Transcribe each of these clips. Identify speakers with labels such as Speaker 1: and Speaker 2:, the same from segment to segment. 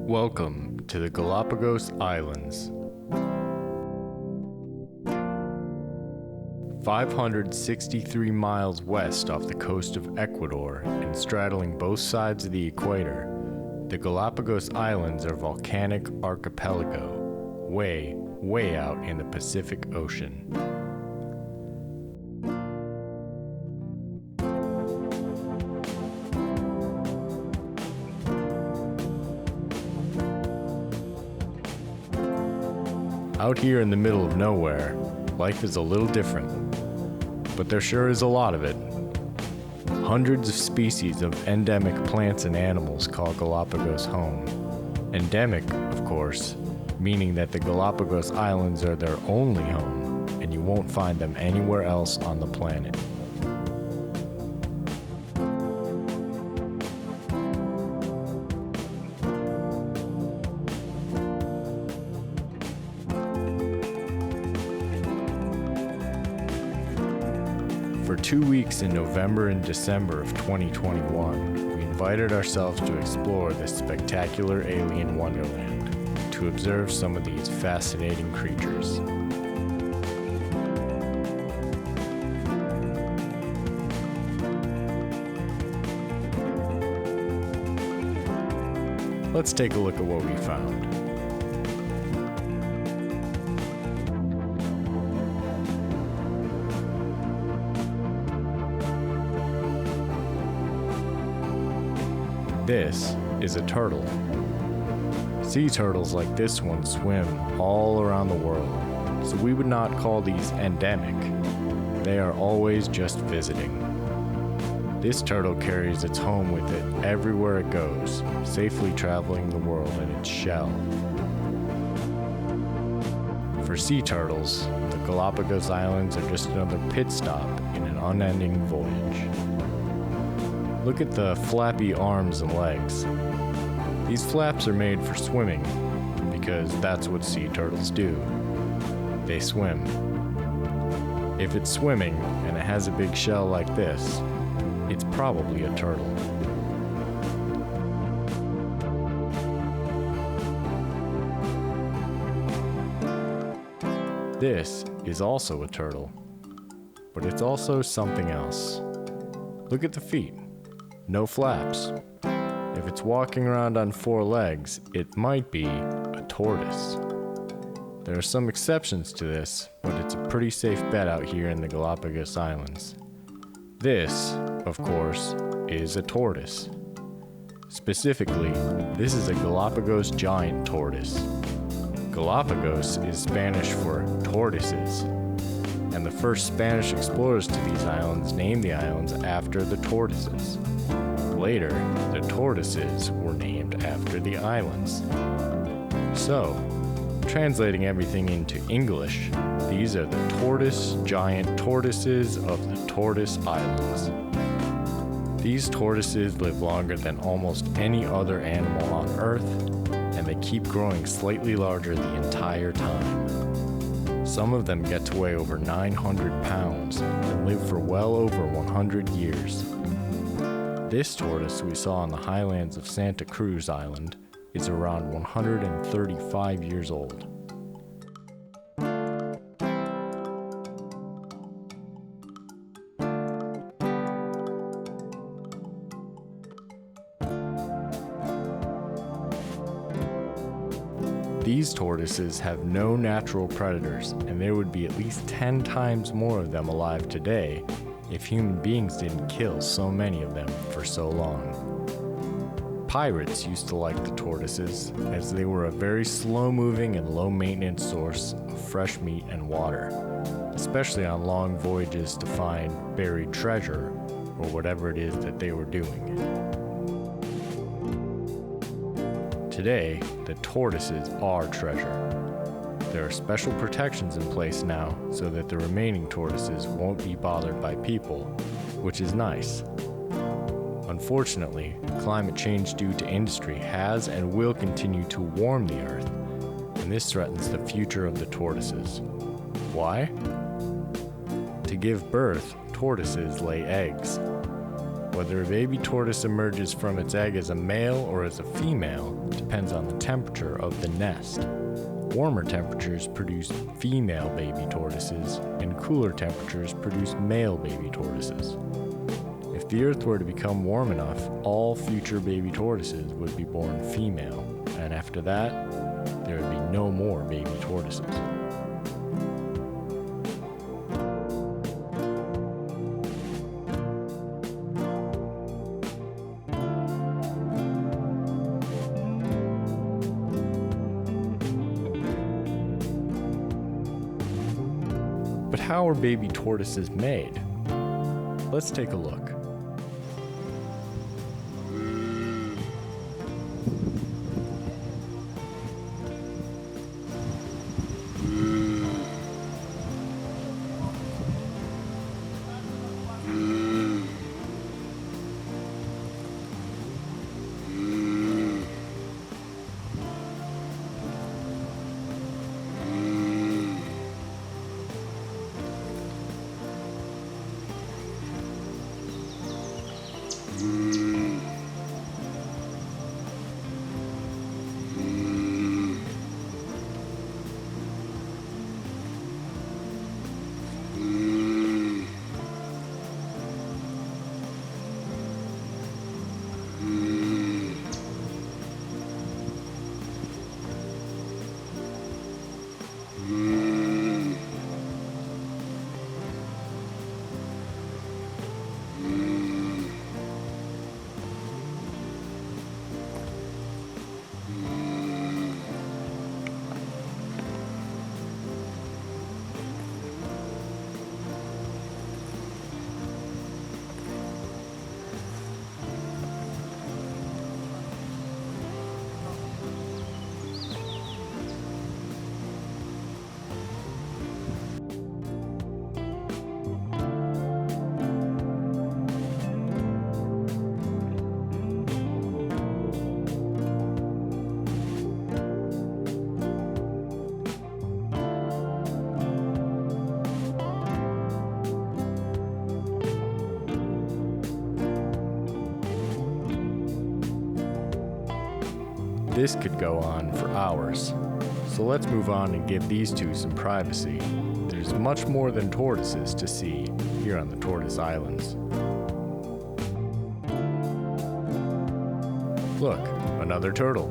Speaker 1: Welcome to the Galapagos Islands. 563 miles west off the coast of Ecuador and straddling both sides of the equator, the Galapagos Islands are a volcanic archipelago, way out in the Pacific Ocean. Out here in the middle of nowhere, life is a little different, but there sure is a lot of it. Hundreds of species of endemic plants and animals call Galapagos home. Endemic, of course, meaning that the Galapagos Islands are their only home, and you won't find them anywhere else on the planet. For 2 weeks in November and December of 2021, we invited ourselves to explore this spectacular alien wonderland, to observe some of these fascinating creatures. Let's take a look at what we found. This is a turtle. Sea turtles like this one swim all around the world, so we would not call these endemic. They are always just visiting. This turtle carries its home with it everywhere it goes, safely traveling the world in its shell. For sea turtles, the Galapagos Islands are just another pit stop in an unending voyage. Look at the flappy arms and legs. These flaps are made for swimming, because that's what sea turtles do. They swim. If it's swimming and it has a big shell like this, it's probably a turtle. This is also a turtle, but it's also something else. Look at the feet. No flaps. If it's walking around on 4 legs, it might be a tortoise. There are some exceptions to this, but it's a pretty safe bet out here in the Galapagos Islands. This, of course, is a tortoise. Specifically, this is a Galapagos giant tortoise. Galapagos is Spanish for tortoises, and the first Spanish explorers to these islands named the islands after the tortoises. Later, the tortoises were named after the islands. So, translating everything into English, these are the tortoise giant tortoises of the Tortoise Islands. These tortoises live longer than almost any other animal on Earth, and they keep growing slightly larger the entire time. Some of them get to weigh over 900 pounds and live for well over 100 years. This tortoise we saw on the highlands of Santa Cruz Island is around 135 years old. These tortoises have no natural predators, and there would be at least 10 times more of them alive today if human beings didn't kill so many of them for so long. Pirates used to like the tortoises as they were a very slow-moving and low-maintenance source of fresh meat and water, especially on long voyages to find buried treasure or whatever it is that they were doing. Today, the tortoises are treasure. There are special protections in place now so that the remaining tortoises won't be bothered by people, which is nice. Unfortunately, climate change due to industry has and will continue to warm the Earth, and this threatens the future of the tortoises. Why? To give birth, tortoises lay eggs. Whether a baby tortoise emerges from its egg as a male or as a female depends on the temperature of the nest. Warmer temperatures produce female baby tortoises, and cooler temperatures produce male baby tortoises. If the Earth were to become warm enough, all future baby tortoises would be born female, and after that, there would be no more baby tortoises. But how are baby tortoises made? Let's take a look. This could go on for hours, so let's move on and give these two some privacy. There's much more than tortoises to see here on the Tortoise Islands. Look, another turtle.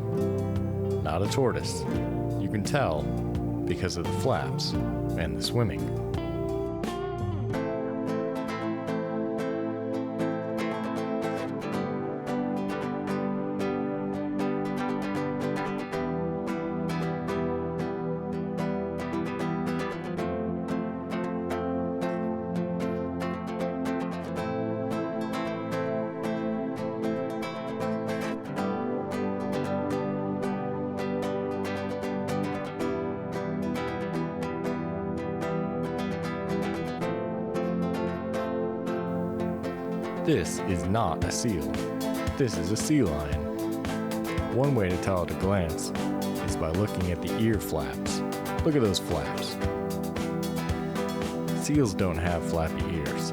Speaker 1: Not a tortoise. You can tell because of the flaps and the swimming. This is not a seal. This is a sea lion. One way to tell at a glance is by looking at the ear flaps. Look at those flaps. Seals don't have flappy ears.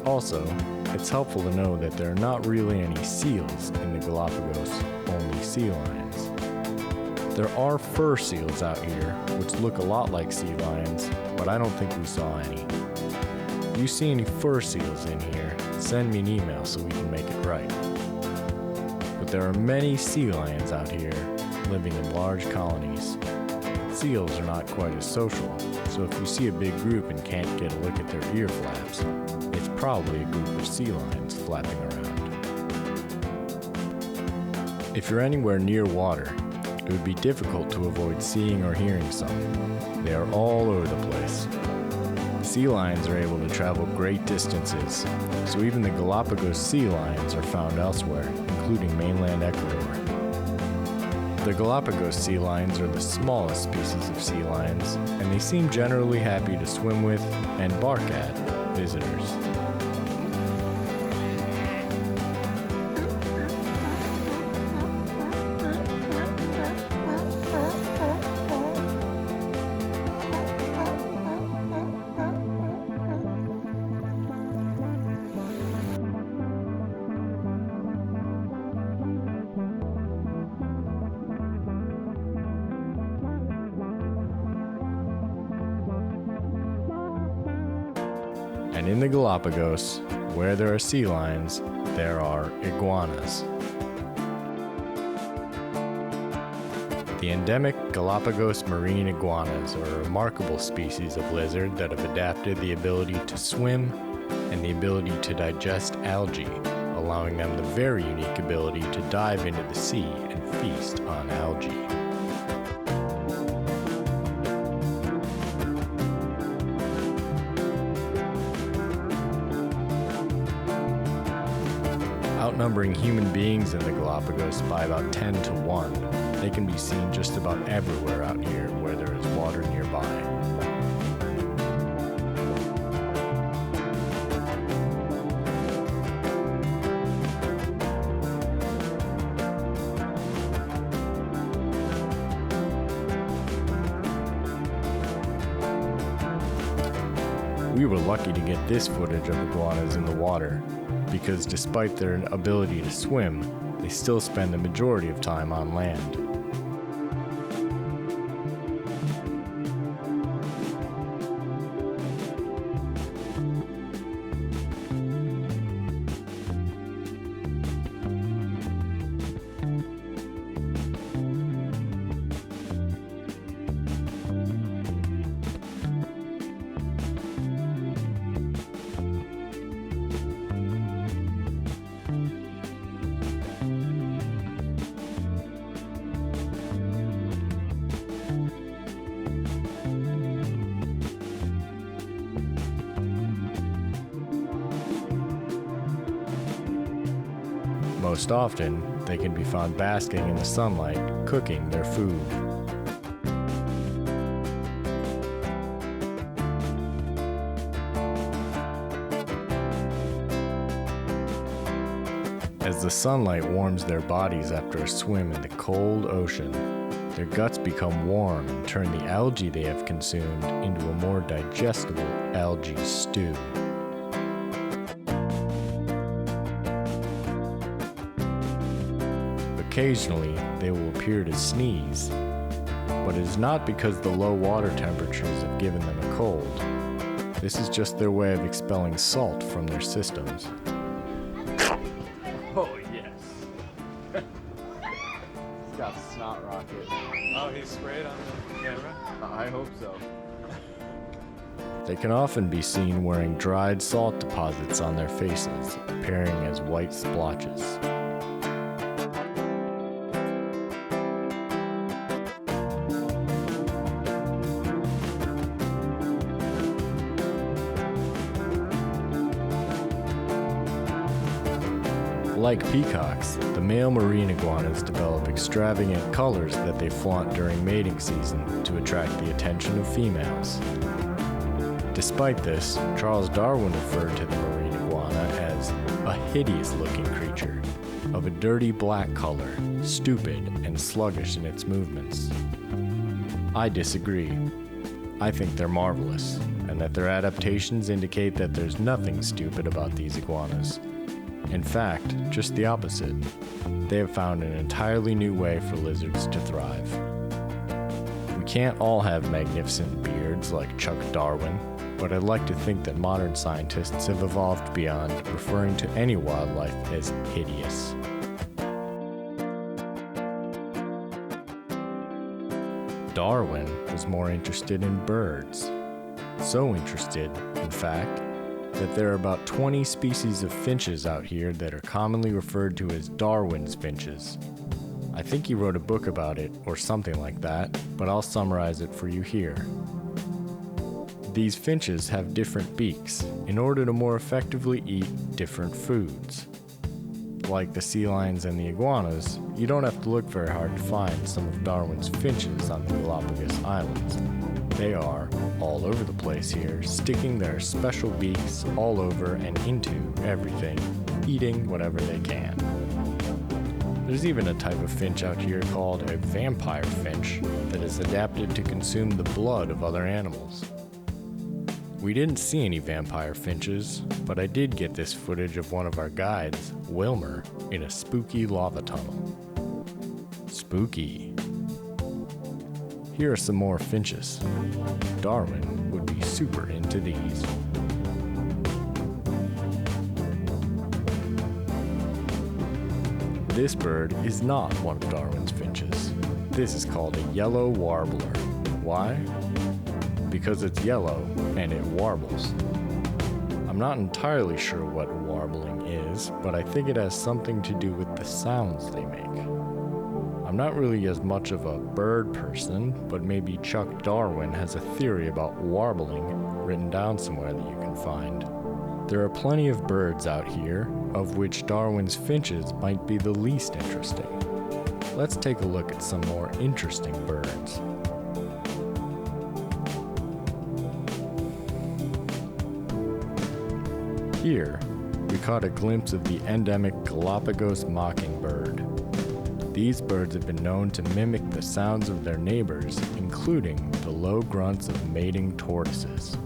Speaker 1: Also, it's helpful to know that there are not really any seals in the Galapagos, only sea lions. There are fur seals out here, which look a lot like sea lions, but I don't think we saw any. If you see any fur seals in here, send me an email so we can make it right. But there are many sea lions out here living in large colonies. Seals are not quite as social, so if you see a big group and can't get a look at their ear flaps, it's probably a group of sea lions flapping around. If you're anywhere near water, it would be difficult to avoid seeing or hearing some. They are all over the place. Sea lions are able to travel great distances, so even the Galapagos sea lions are found elsewhere, including mainland Ecuador. The Galapagos sea lions are the smallest species of sea lions, and they seem generally happy to swim with and bark at visitors. And in the Galapagos, where there are sea lions, there are iguanas. The endemic Galapagos marine iguanas are a remarkable species of lizard that have adapted the ability to swim and the ability to digest algae, allowing them the very unique ability to dive into the sea and feast on algae. Outnumbering human beings in the Galapagos by about 10 to 1, they can be seen just about everywhere out here where there is water nearby. We were lucky to get this footage of iguanas in the water, because despite their ability to swim, they still spend the majority of time on land. Most often, they can be found basking in the sunlight, cooking their food. As the sunlight warms their bodies after a swim in the cold ocean, their guts become warm and turn the algae they have consumed into a more digestible algae stew. Occasionally, they will appear to sneeze, but it is not because the low water temperatures have given them a cold. This is just their way of expelling salt from their systems.
Speaker 2: Oh, yes. He's got a snot rocket.
Speaker 3: Oh, he sprayed on the camera?
Speaker 2: I hope so.
Speaker 1: They can often be seen wearing dried salt deposits on their faces, appearing as white splotches. Like peacocks, the male marine iguanas develop extravagant colors that they flaunt during mating season to attract the attention of females. Despite this, Charles Darwin referred to the marine iguana as a hideous-looking creature, of a dirty black color, stupid and sluggish in its movements. I disagree. I think they're marvelous, and that their adaptations indicate that there's nothing stupid about these iguanas. In fact, just the opposite. They have found an entirely new way for lizards to thrive. We can't all have magnificent beards like Chuck Darwin, but I'd like to think that modern scientists have evolved beyond referring to any wildlife as hideous. Darwin was more interested in birds. So interested, in fact, that there are about 20 species of finches out here that are commonly referred to as Darwin's finches. I think he wrote a book about it or something like that, but I'll summarize it for you here. These finches have different beaks in order to more effectively eat different foods. Like the sea lions and the iguanas, you don't have to look very hard to find some of Darwin's finches on the Galapagos Islands. They are all over the place here, sticking their special beaks all over and into everything, eating whatever they can. There's even a type of finch out here called a vampire finch that is adapted to consume the blood of other animals. We didn't see any vampire finches, but I did get this footage of one of our guides, Wilmer, in a spooky lava tunnel. Spooky. Here are some more finches. Darwin would be super into these. This bird is not one of Darwin's finches. This is called a yellow warbler. Why? Because it's yellow and it warbles. I'm not entirely sure what warbling is, but I think it has something to do with the sounds they make. I'm not really as much of a bird person, but maybe Chuck Darwin has a theory about warbling written down somewhere that you can find. There are plenty of birds out here, of which Darwin's finches might be the least interesting. Let's take a look at some more interesting birds. Here, we caught a glimpse of the endemic Galapagos mockingbird. These birds have been known to mimic the sounds of their neighbors, including the low grunts of mating tortoises.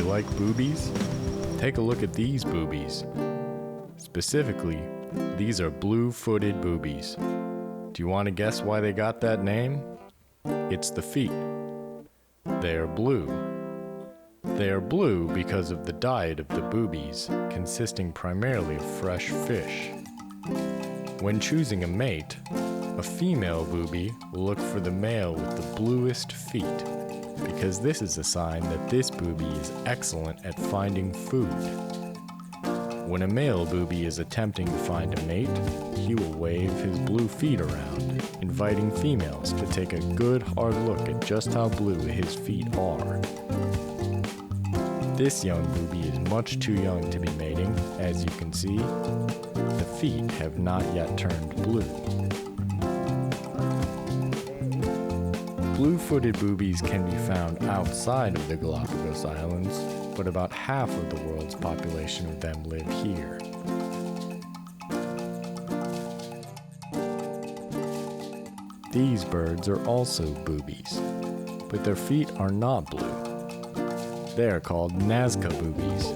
Speaker 1: Like boobies? Take a look at these boobies. Specifically, these are blue-footed boobies. Do you want to guess why they got that name? It's the feet. They are blue. They are blue because of the diet of the boobies, consisting primarily of fresh fish. When choosing a mate, a female booby will look for the male with the bluest feet, because this is a sign that this booby is excellent at finding food. When a male booby is attempting to find a mate, he will wave his blue feet around, inviting females to take a good hard look at just how blue his feet are. This young booby is much too young to be mating. As you can see, the feet have not yet turned blue. Blue-footed boobies can be found outside of the Galapagos Islands, but about half of the world's population of them live here. These birds are also boobies, but their feet are not blue. They are called Nazca boobies.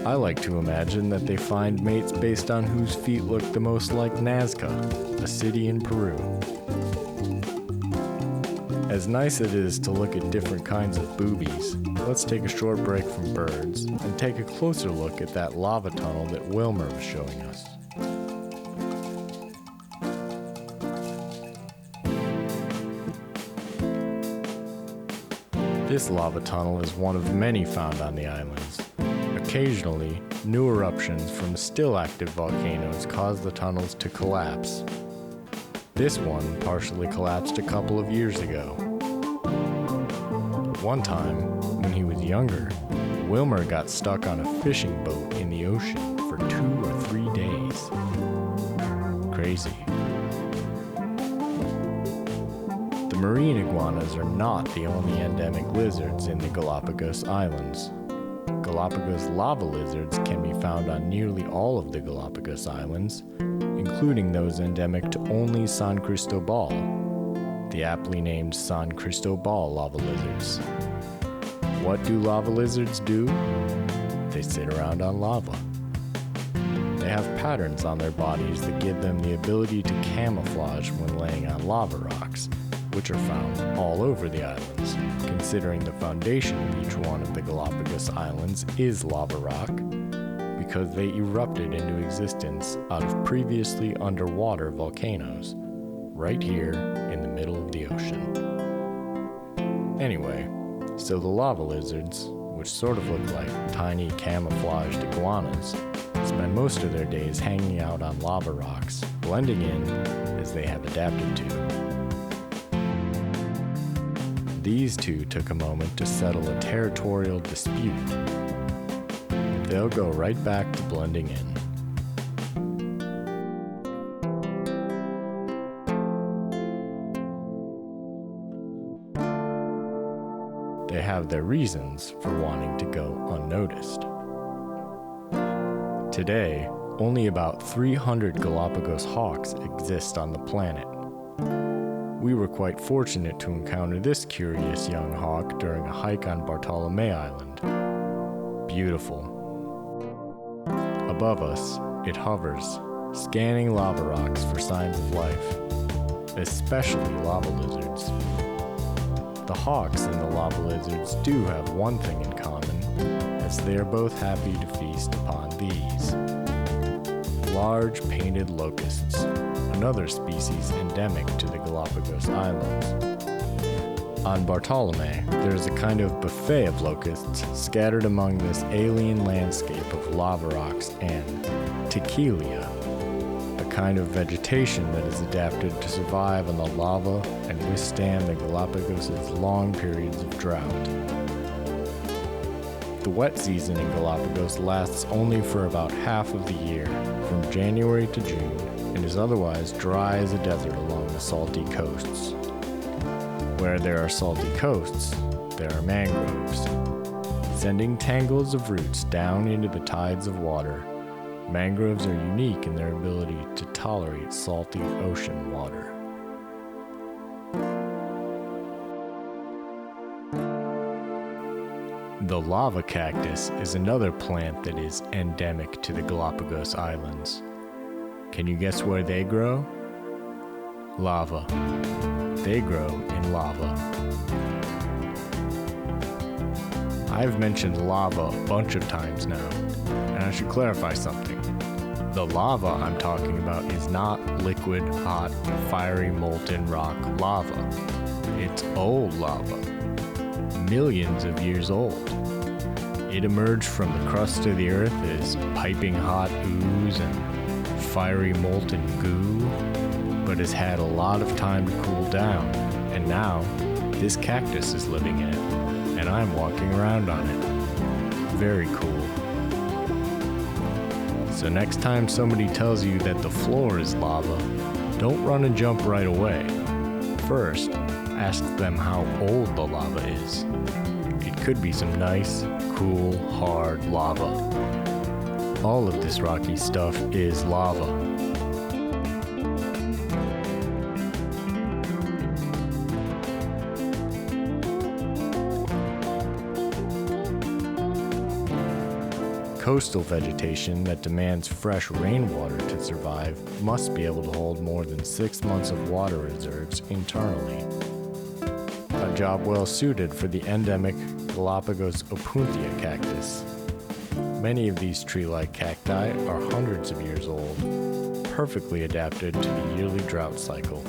Speaker 1: I like to imagine that they find mates based on whose feet look the most like Nazca, a city in Peru. As nice as it is to look at different kinds of boobies, let's take a short break from birds and take a closer look at that lava tunnel that Wilmer was showing us. This lava tunnel is one of many found on the islands. Occasionally, new eruptions from still active volcanoes cause the tunnels to collapse. This one partially collapsed a couple of years ago. One time, when he was younger, Wilmer got stuck on a fishing boat in the ocean for 2 or 3 days. Crazy. The marine iguanas are not the only endemic lizards in the Galapagos Islands. Galapagos lava lizards can be found on nearly all of the Galapagos Islands, including those endemic to only San Cristobal, the aptly named San Cristobal lava lizards. What do lava lizards do? They sit around on lava. They have patterns on their bodies that give them the ability to camouflage when laying on lava rocks, which are found all over the islands, considering the foundation of each one of the Galapagos Islands is lava rock, because they erupted into existence out of previously underwater volcanoes, right here in the middle of the ocean. Anyway, so the lava lizards, which sort of look like tiny camouflaged iguanas, spend most of their days hanging out on lava rocks, blending in as they have adapted to. These two took a moment to settle a territorial dispute. They'll go right back to blending in. They have their reasons for wanting to go unnoticed. Today, only about 300 Galapagos Hawks exist on the planet. We were quite fortunate to encounter this curious young hawk during a hike on Bartolome Island. Beautiful. Above us, it hovers, scanning lava rocks for signs of life, especially lava lizards. The hawks and the lava lizards do have one thing in common, as they are both happy to feast upon these. Large painted locusts, another species endemic to the Galapagos Islands. On Bartolome, there is a kind of buffet of locusts scattered among this alien landscape of lava rocks and tequilia, a kind of vegetation that is adapted to survive on the lava and withstand the Galapagos' long periods of drought. The wet season in Galapagos lasts only for about half of the year, from January to June, and is otherwise dry as a desert along the salty coasts. Where there are salty coasts, there are mangroves. Sending tangles of roots down into the tides of water, mangroves are unique in their ability to tolerate salty ocean water. The lava cactus is another plant that is endemic to the Galapagos Islands. Can you guess where they grow? Lava. They grow in lava. I've mentioned lava a bunch of times now, and I should clarify something. The lava I'm talking about is not liquid, hot, fiery, molten rock lava. It's old lava. Millions of years old. It emerged from the crust of the earth as piping hot ooze and fiery molten goo, but has had a lot of time to cool down, and now this cactus is living in it, and I'm walking around on it. Very cool. So next time somebody tells you that the floor is lava, don't run and jump right away. First, ask them how old the lava is. It could be some nice, cool, hard lava. All of this rocky stuff is lava. Coastal vegetation that demands fresh rainwater to survive must be able to hold more than 6 months of water reserves internally. A job well suited for the endemic Galapagos opuntia cactus. Many of these tree-like cacti are hundreds of years old, perfectly adapted to the yearly drought cycle.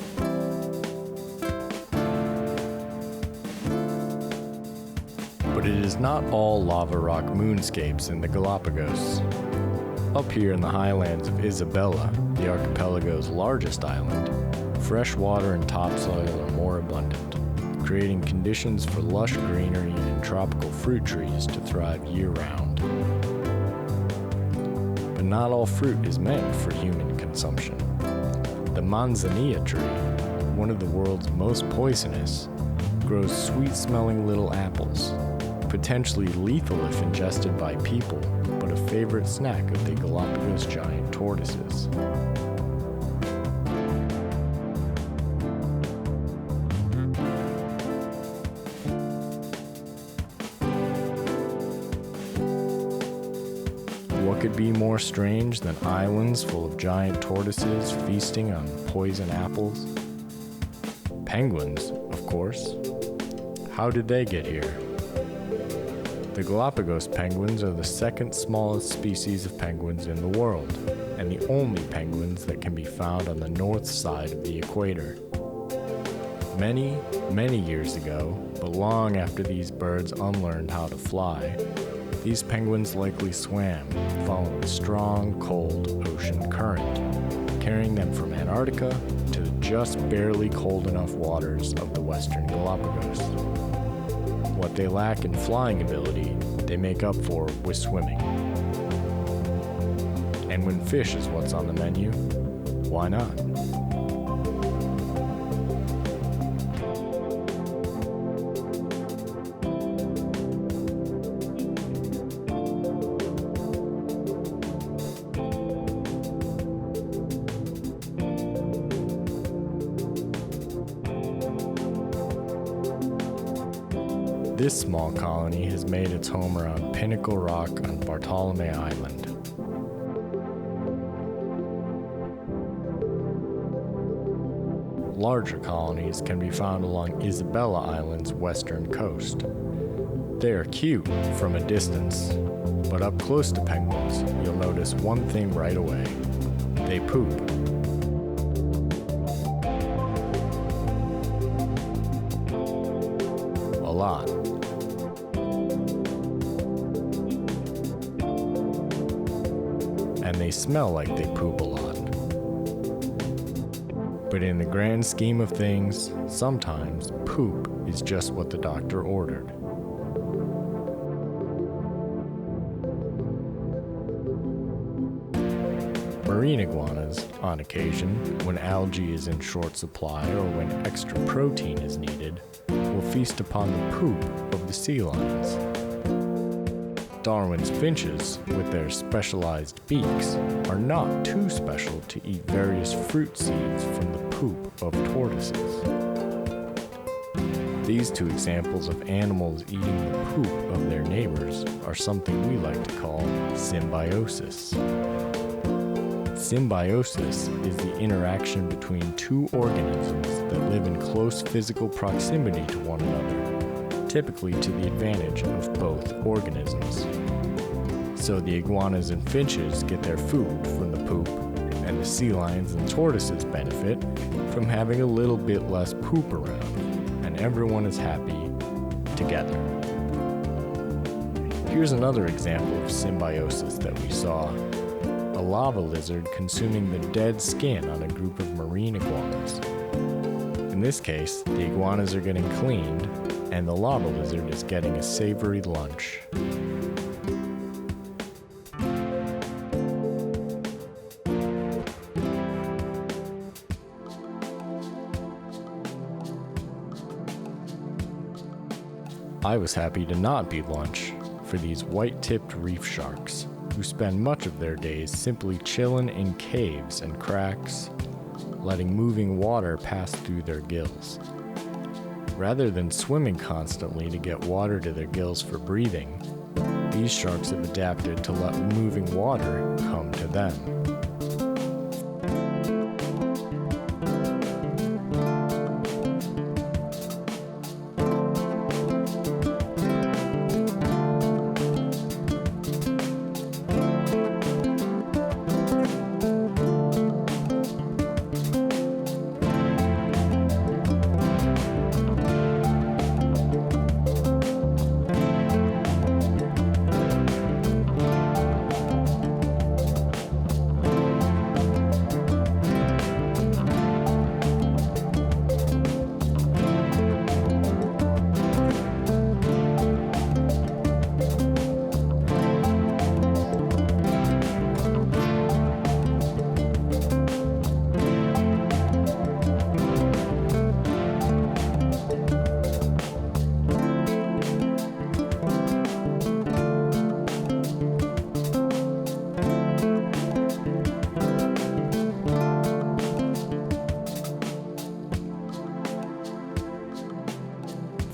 Speaker 1: But it is not all lava rock moonscapes in the Galapagos. Up here in the highlands of Isabella, the archipelago's largest island, fresh water and topsoil are more abundant, creating conditions for lush greenery and tropical fruit trees to thrive year-round. But not all fruit is meant for human consumption. The manzanilla tree, one of the world's most poisonous, grows sweet-smelling little apples, potentially lethal if ingested by people, but a favorite snack of the Galapagos giant tortoises. What could be more strange than islands full of giant tortoises feasting on poison apples? Penguins, of course. How did they get here? The Galapagos penguins are the second smallest species of penguins in the world, and the only penguins that can be found on the north side of the equator. Many, many years ago, but long after these birds unlearned how to fly, these penguins likely swam, following a strong, cold ocean current, carrying them from Antarctica to the just barely cold enough waters of the western Galapagos. What they lack in flying ability, they make up for with swimming. And when fish is what's on the menu, why not? This small colony has made its home around Pinnacle Rock on Bartolome Island. Larger colonies can be found along Isabella Island's western coast. They are cute from a distance, but up close to penguins, you'll notice one thing right away. They poop. A lot. And they smell like they poop a lot. But in the grand scheme of things, sometimes poop is just what the doctor ordered. Marine iguanas, on occasion, when algae is in short supply or when extra protein is needed, will feast upon the poop of the sea lions. Darwin's finches, with their specialized beaks, are not too special to eat various fruit seeds from the poop of tortoises. These two examples of animals eating the poop of their neighbors are something we like to call symbiosis. Symbiosis is the interaction between two organisms that live in close physical proximity to one another, typically to the advantage of both organisms. So the iguanas and finches get their food from the poop, and the sea lions and tortoises benefit from having a little bit less poop around, and everyone is happy together. Here's another example of symbiosis that we saw. A lava lizard consuming the dead skin on a group of marine iguanas. In this case, the iguanas are getting cleaned, and the lava lizard is getting a savory lunch. I was happy to not be lunch for these white-tipped reef sharks, who spend much of their days simply chilling in caves and cracks, letting moving water pass through their gills. Rather than swimming constantly to get water to their gills for breathing, these sharks have adapted to let moving water come to them.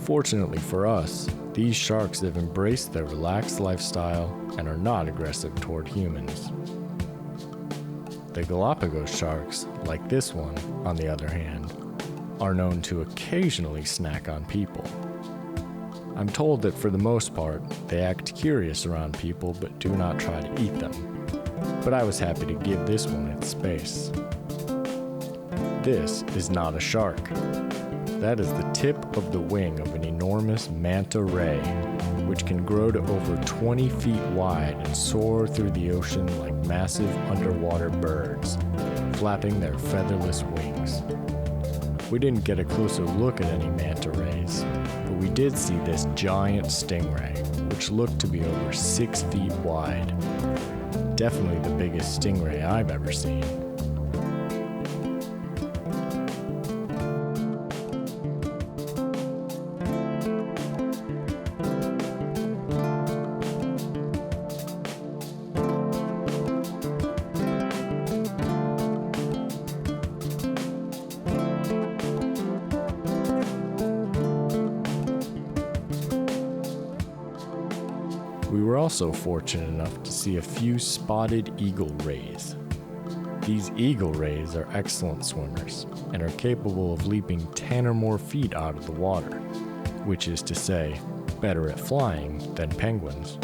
Speaker 1: Fortunately for us, these sharks have embraced their relaxed lifestyle and are not aggressive toward humans. The Galapagos sharks, like this one, on the other hand, are known to occasionally snack on people. I'm told that for the most part, they act curious around people but do not try to eat them. But I was happy to give this one its space. This is not a shark. That is the tip of the wing of an enormous manta ray, which can grow to over 20 feet wide and soar through the ocean like massive underwater birds, flapping their featherless wings. We didn't get a closer look at any manta rays, but we did see this giant stingray, which looked to be over 6 feet wide. Definitely the biggest stingray I've ever seen. We were also fortunate enough to see a few spotted eagle rays. These eagle rays are excellent swimmers and are capable of leaping 10 or more feet out of the water, which is to say, better at flying than penguins.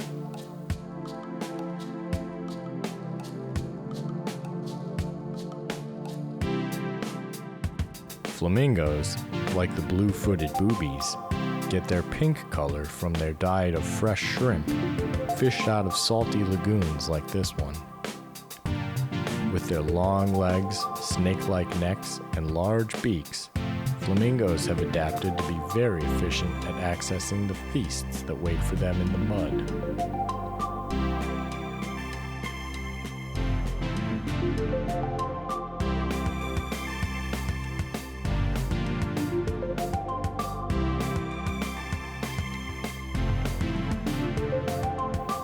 Speaker 1: Flamingos, like the blue-footed boobies, get their pink color from their diet of fresh shrimp, fished out of salty lagoons like this one. With their long legs, snake-like necks, and large beaks, flamingos have adapted to be very efficient at accessing the feasts that wait for them in the mud.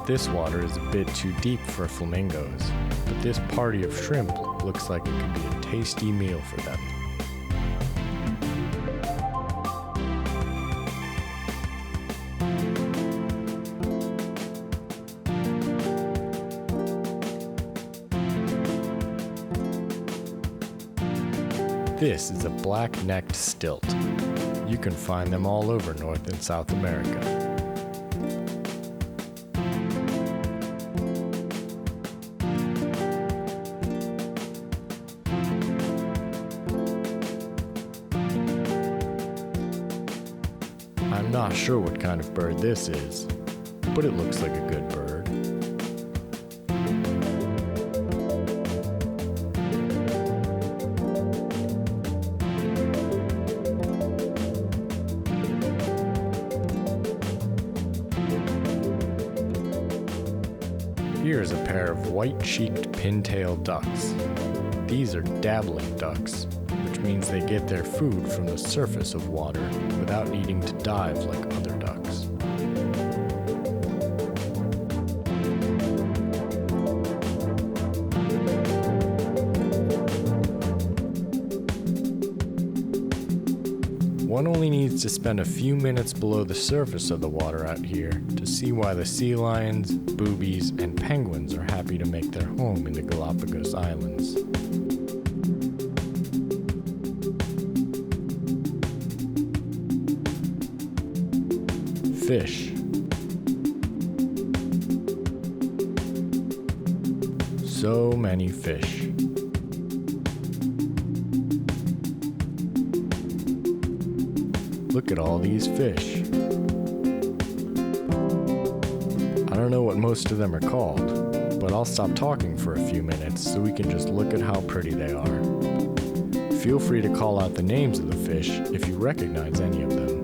Speaker 1: This water is a bit too deep for flamingos, but this party of shrimp looks like it could be a tasty meal for them. This is a black-necked stilt. You can find them all over North and South America. I'm not sure what kind of bird this is, but it looks like a good bird. Here's a pair of white-cheeked pintail ducks. These are dabbling ducks, which means they get their food from the surface of water without needing to dive like other ducks. One only needs to spend a few minutes below the surface of the water out here to see why the sea lions, boobies, and penguins are happy to make their home in the Galapagos Islands. Fish. So many fish. Look at all these fish. I don't know what most of them are called, but I'll stop talking for a few minutes so we can just look at how pretty they are. Feel free to call out the names of the fish if you recognize any of them.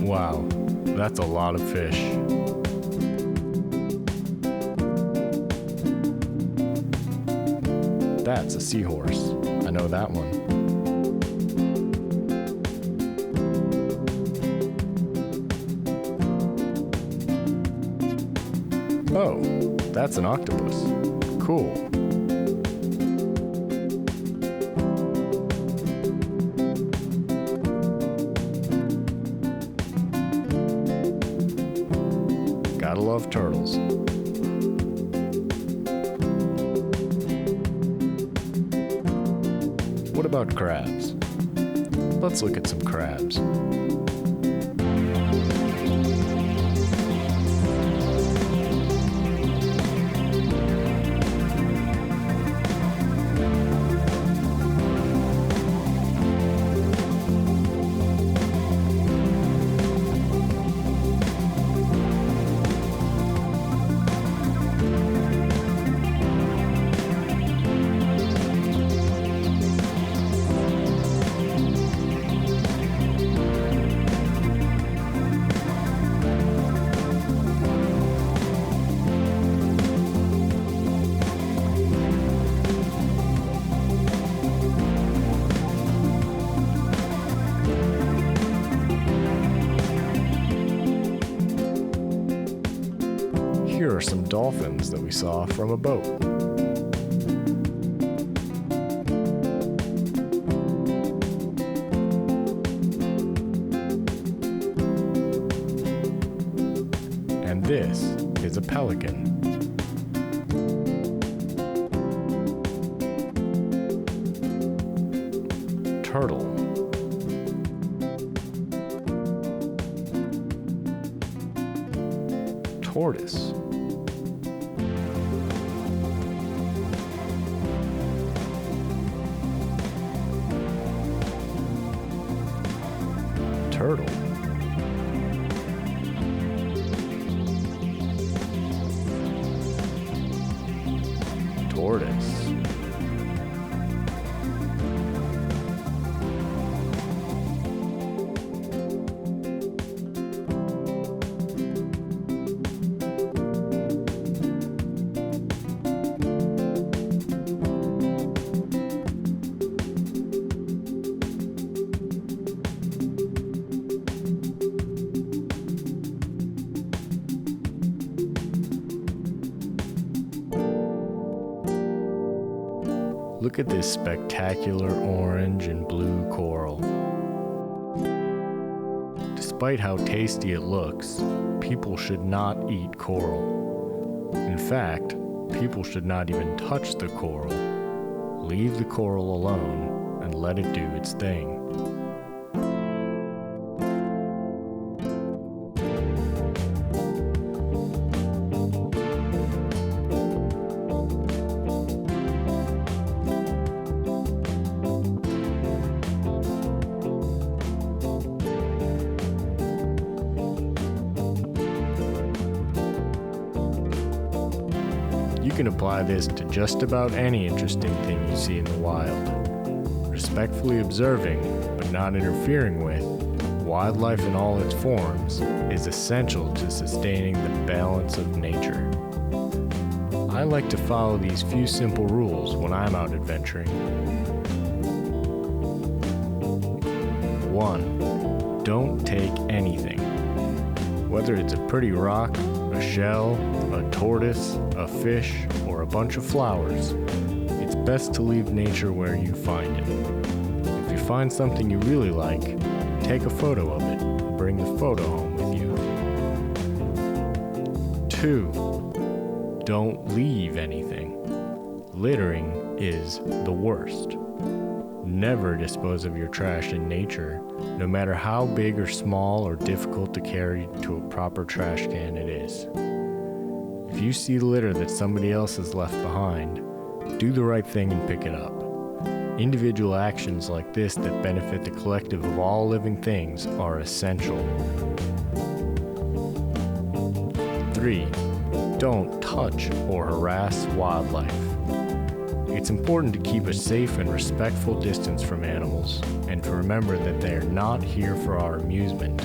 Speaker 1: Wow, that's a lot of fish. That's a seahorse. I know that one. Oh, that's an octopus. Cool. Gotta love turtles. What about crabs? Let's look at some crabs. Here are some dolphins that we saw from a boat. And this is a pelican. Turtle. Tortoise. Turtle. Tortoise. Look at this spectacular orange and blue coral. Despite how tasty it looks, people should not eat coral. In fact, people should not even touch the coral. Leave the coral alone and let it do its thing. You can apply this to just about any interesting thing you see in the wild. Respectfully observing, but not interfering with, wildlife in all its forms is essential to sustaining the balance of nature. I like to follow these few simple rules when I'm out adventuring. 1. Don't take anything. Whether it's a pretty rock, a shell, a tortoise, a fish, or a bunch of flowers, it's best to leave nature where you find it. If you find something you really like, take a photo of it and bring the photo home with you. 2. Don't leave anything. Littering is the worst. Never dispose of your trash in nature, no matter how big or small or difficult to carry to a proper trash can it is. If you see litter that somebody else has left behind, do the right thing and pick it up. Individual actions like this that benefit the collective of all living things are essential. 3. Don't touch or harass wildlife. It's important to keep a safe and respectful distance from animals, and to remember that they are not here for our amusement.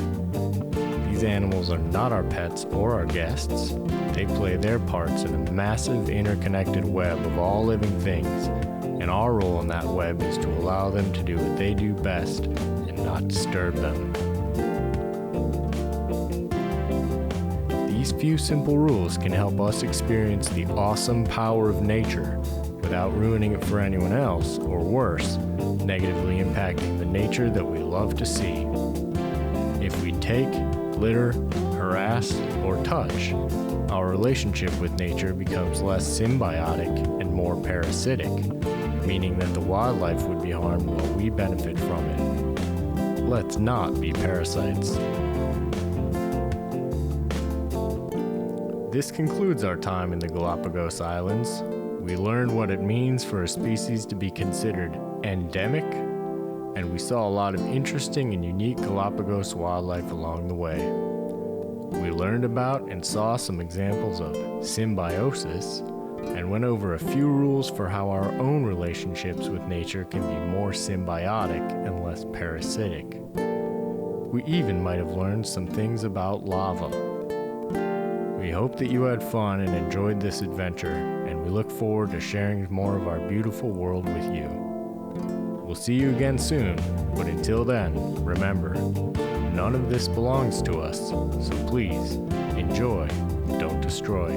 Speaker 1: these animals are not our pets or our guests. They play their parts in a massive interconnected web of all living things, and our role in that web is to allow them to do what they do best and not disturb them. These few simple rules can help us experience the awesome power of nature without ruining it for anyone else, or worse, negatively impacting the nature that we love to see. If we take, litter, harass, or touch, our relationship with nature becomes less symbiotic and more parasitic, meaning that the wildlife would be harmed while we benefit from it. Let's not be parasites. This concludes our time in the Galapagos Islands. We learned what it means for a species to be considered endemic, and we saw a lot of interesting and unique Galapagos wildlife along the way. We learned about and saw some examples of symbiosis, and went over a few rules for how our own relationships with nature can be more symbiotic and less parasitic. We even might have learned some things about lava. We hope that you had fun and enjoyed this adventure, and we look forward to sharing more of our beautiful world with you. We'll see you again soon, but until then, remember, none of this belongs to us, so please, enjoy, don't destroy.